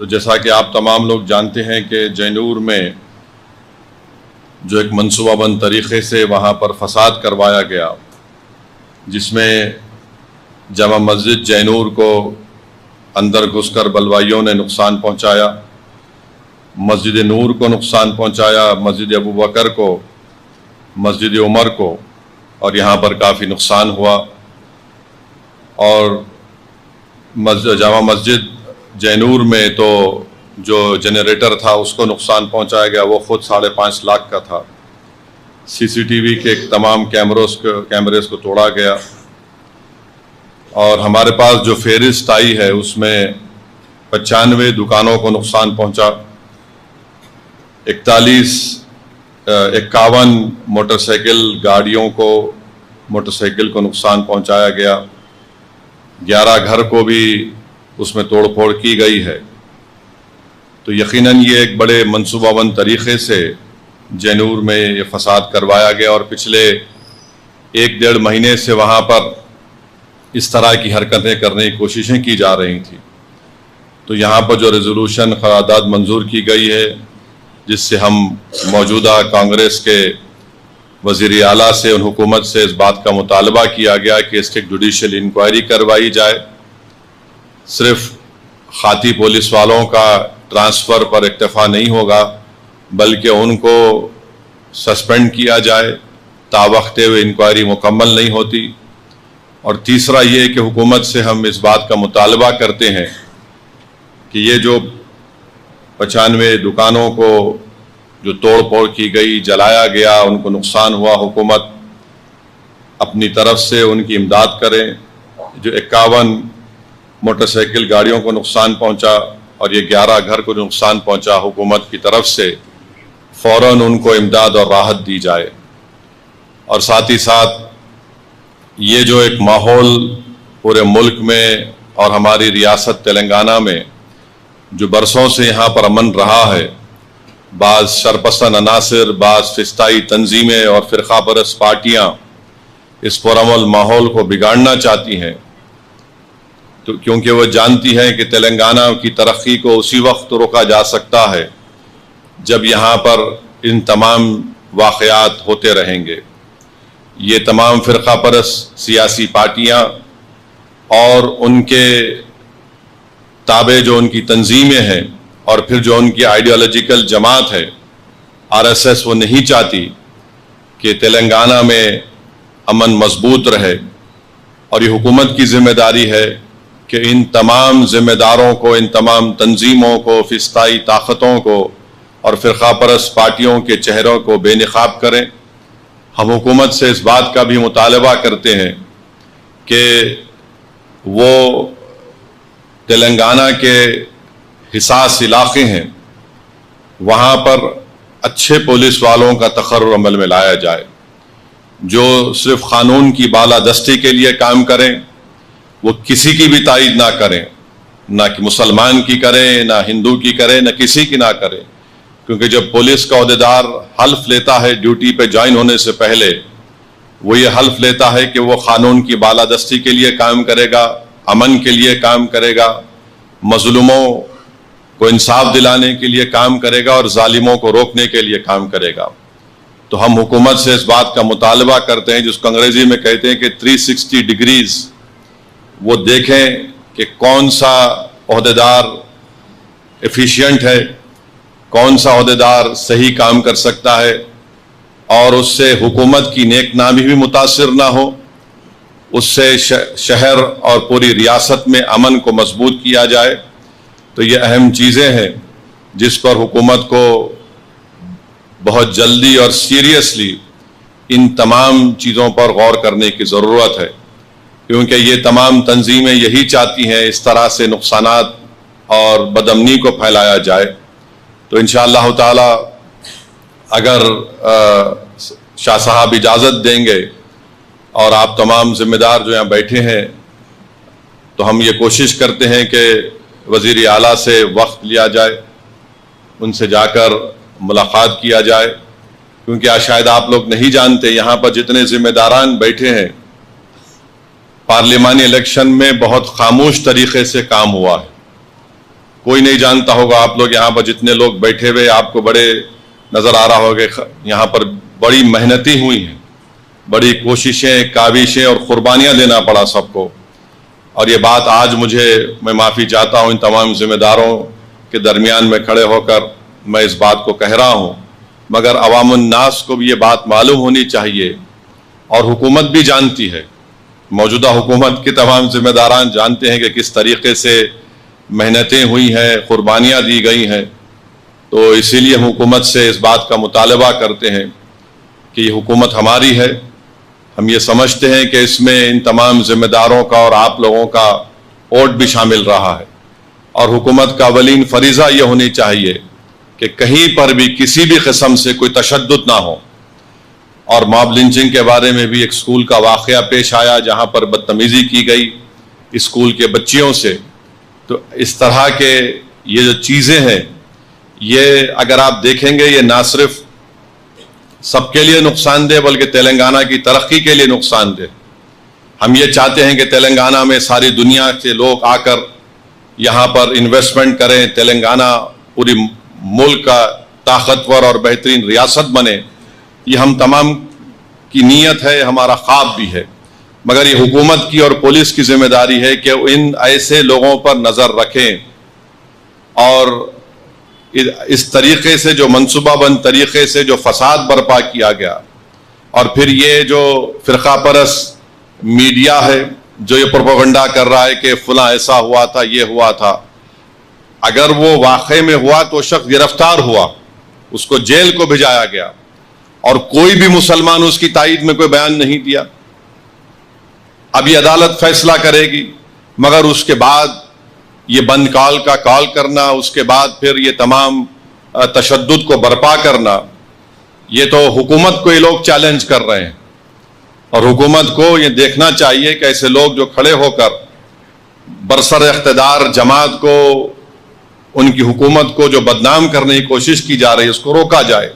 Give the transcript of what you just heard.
تو جیسا کہ آپ تمام لوگ جانتے ہیں کہ جینور میں جو ایک منصوبہ بند طریقے سے وہاں پر فساد کروایا گیا، جس میں جامع مسجد جینور کو اندر گھس کر بلوائیوں نے نقصان پہنچایا، مسجد نور کو نقصان پہنچایا، مسجد ابو بکر کو، مسجد عمر کو، اور یہاں پر کافی نقصان ہوا۔ اور جامع مسجد جینور میں تو جو جنریٹر تھا اس کو نقصان پہنچایا گیا، وہ خود 5.5 لاکھ کا تھا۔ CCTV کے تمام کیمریز کو توڑا گیا، اور ہمارے پاس جو فہرست آئی ہے اس میں 95 دکانوں کو نقصان پہنچا، 51 موٹر سائیکل گاڑیوں کو موٹر سائیکل کو نقصان پہنچایا گیا، 11 گھر کو بھی اس میں توڑ پھوڑ کی گئی ہے۔ تو یقیناً یہ ایک بڑے منصوبہ بند طریقے سے جینور میں یہ فساد کروایا گیا، اور پچھلے 1-1.5 مہینے سے وہاں پر اس طرح کی حرکتیں کرنے کی کوششیں کی جا رہی تھیں۔ تو یہاں پر جو ریزولوشن قرارداد منظور کی گئی ہے، جس سے ہم موجودہ کانگریس کے وزیر اعلیٰ سے اور حکومت سے اس بات کا مطالبہ کیا گیا کہ اس کی ایک جوڈیشل انکوائری کروائی جائے، صرف خاطی پولیس والوں کا ٹرانسفر پر اکتفا نہیں ہوگا، بلکہ ان کو سسپینڈ کیا جائے، تاوقت ہوئے انکوائری مکمل نہیں ہوتی۔ اور تیسرا یہ کہ حکومت سے ہم اس بات کا مطالبہ کرتے ہیں کہ یہ جو 95 دکانوں کو جو توڑ پھوڑ کی گئی، جلایا گیا، ان کو نقصان ہوا، حکومت اپنی طرف سے ان کی امداد کریں۔ جو 51 موٹر سائیکل گاڑیوں کو نقصان پہنچا اور یہ 11 گھر کو نقصان پہنچا، حکومت کی طرف سے فوراً ان کو امداد اور راحت دی جائے۔ اور ساتھ ہی ساتھ یہ جو ایک ماحول پورے ملک میں اور ہماری ریاست تلنگانہ میں جو برسوں سے یہاں پر امن رہا ہے، بعض شرپسند عناصر، بعض فسطائی تنظیمیں اور فرقہ پرست پارٹیاں اس پرامن ماحول کو بگاڑنا چاہتی ہیں، تو کیونکہ وہ جانتی ہیں کہ تلنگانہ کی ترقی کو اسی وقت روکا جا سکتا ہے جب یہاں پر ان تمام واقعات ہوتے رہیں گے۔ یہ تمام فرقہ پرست سیاسی پارٹیاں اور ان کے تابع جو ان کی تنظیمیں ہیں، اور پھر جو ان کی آئیڈیالوجیکل جماعت ہے RSS، وہ نہیں چاہتی کہ تلنگانہ میں امن مضبوط رہے، اور یہ حکومت کی ذمہ داری ہے کہ ان تمام ذمہ داروں کو، ان تمام تنظیموں کو، فسطائی طاقتوں کو اور فرقہ پرست پارٹیوں کے چہروں کو بے نقاب کریں۔ ہم حکومت سے اس بات کا بھی مطالبہ کرتے ہیں کہ وہ تلنگانہ کے حساس علاقے ہیں، وہاں پر اچھے پولیس والوں کا تقرر عمل میں لایا جائے، جو صرف قانون کی بالادستی کے لیے کام کریں، وہ کسی کی بھی تائید نہ کریں، نہ کہ مسلمان کی کریں، نہ ہندو کی کریں، نہ کسی کی نہ کریں، کیونکہ جب پولیس کا عہدیدار حلف لیتا ہے ڈیوٹی پہ جوائن ہونے سے پہلے، وہ یہ حلف لیتا ہے کہ وہ قانون کی بالادستی کے لیے کام کرے گا، امن کے لیے کام کرے گا، مظلوموں کو انصاف دلانے کے لیے کام کرے گا، اور ظالموں کو روکنے کے لیے کام کرے گا۔ تو ہم حکومت سے اس بات کا مطالبہ کرتے ہیں، جس کو انگریزی میں کہتے ہیں کہ 360 ڈگریز، وہ دیکھیں کہ کون سا عہدیدار ایفیشینٹ ہے، کون سا عہدیدار صحیح کام کر سکتا ہے، اور اس سے حکومت کی نیک نامی بھی متاثر نہ ہو، اس سے شہر اور پوری ریاست میں امن کو مضبوط کیا جائے۔ تو یہ اہم چیزیں ہیں جس پر حکومت کو بہت جلدی اور سیریسلی ان تمام چیزوں پر غور کرنے کی ضرورت ہے، کیونکہ یہ تمام تنظیمیں یہی چاہتی ہیں اس طرح سے نقصانات اور بدامنی کو پھیلایا جائے۔ تو انشاءاللہ تعالی اگر شاہ صاحب اجازت دیں گے اور آپ تمام ذمہ دار جو یہاں بیٹھے ہیں، تو ہم یہ کوشش کرتے ہیں کہ وزیر اعلیٰ سے وقت لیا جائے، ان سے جا کر ملاقات کیا جائے، کیونکہ شاید آپ لوگ نہیں جانتے یہاں پر جتنے ذمہ داران بیٹھے ہیں، پارلیمانی الیکشن میں بہت خاموش طریقے سے کام ہوا ہے، کوئی نہیں جانتا ہوگا، آپ لوگ یہاں پر جتنے لوگ بیٹھے ہوئے آپ کو بڑے نظر آ رہا ہوگا، یہاں پر بڑی محنتیں ہوئی ہیں، بڑی کوششیں، کاوشیں اور قربانیاں دینا پڑا سب کو. اور یہ بات آج میں معافی چاہتا ہوں ان تمام ذمہ داروں کے درمیان میں کھڑے ہو کر میں اس بات کو کہہ رہا ہوں، مگر عوام الناس کو بھی یہ بات معلوم ہونی چاہیے اور حکومت بھی جانتی ہے، موجودہ حکومت کے تمام ذمہ داران جانتے ہیں کہ کس طریقے سے محنتیں ہوئی ہیں، قربانیاں دی گئی ہیں. تو اسی لیے ہم حکومت سے اس بات کا مطالبہ کرتے ہیں کہ یہ حکومت ہماری ہے. ہم یہ سمجھتے ہیں کہ اس میں ان تمام ذمہ داروں کا اور آپ لوگوں کا ووٹ بھی شامل رہا ہے، اور حکومت کا اولین فریضہ یہ ہونی چاہیے کہ کہیں پر بھی کسی بھی قسم سے کوئی تشدد نہ ہو. اور ماب لنچنگ کے بارے میں بھی ایک اسکول کا واقعہ پیش آیا جہاں پر بدتمیزی کی گئی اسکول کے بچیوں سے. تو اس طرح کے یہ جو چیزیں ہیں، یہ اگر آپ دیکھیں گے یہ نہ صرف سب کے لیے نقصان دہ بلکہ تلنگانہ کی ترقی کے لیے نقصان دہ. ہم یہ چاہتے ہیں کہ تلنگانہ میں ساری دنیا سے لوگ آ کر یہاں پر انویسٹمنٹ کریں، تلنگانہ پوری ملک کا طاقتور اور بہترین ریاست بنے. یہ ہم تمام کی نیت ہے، ہمارا خواب بھی ہے، مگر یہ حکومت کی اور پولیس کی ذمہ داری ہے کہ ان ایسے لوگوں پر نظر رکھیں اور اس طریقے سے جو منصوبہ بند طریقے سے جو فساد برپا کیا گیا، اور پھر یہ جو فرقہ پرست میڈیا ہے جو یہ پروپیگنڈا کر رہا ہے کہ فلاں ایسا ہوا تھا، یہ ہوا تھا، اگر وہ واقعے میں ہوا تو شخص گرفتار ہوا، اس کو جیل کو بھیجایا گیا، اور کوئی بھی مسلمان اس کی تائید میں کوئی بیان نہیں دیا. اب یہ عدالت فیصلہ کرے گی، مگر اس کے بعد یہ بند کال کا کال کرنا، اس کے بعد پھر یہ تمام تشدد کو برپا کرنا، یہ تو حکومت کو یہ لوگ چیلنج کر رہے ہیں. اور حکومت کو یہ دیکھنا چاہیے کہ ایسے لوگ جو کھڑے ہو کر برسر اقتدار جماعت کو، ان کی حکومت کو جو بدنام کرنے کی کوشش کی جا رہی ہے، اس کو روکا جائے.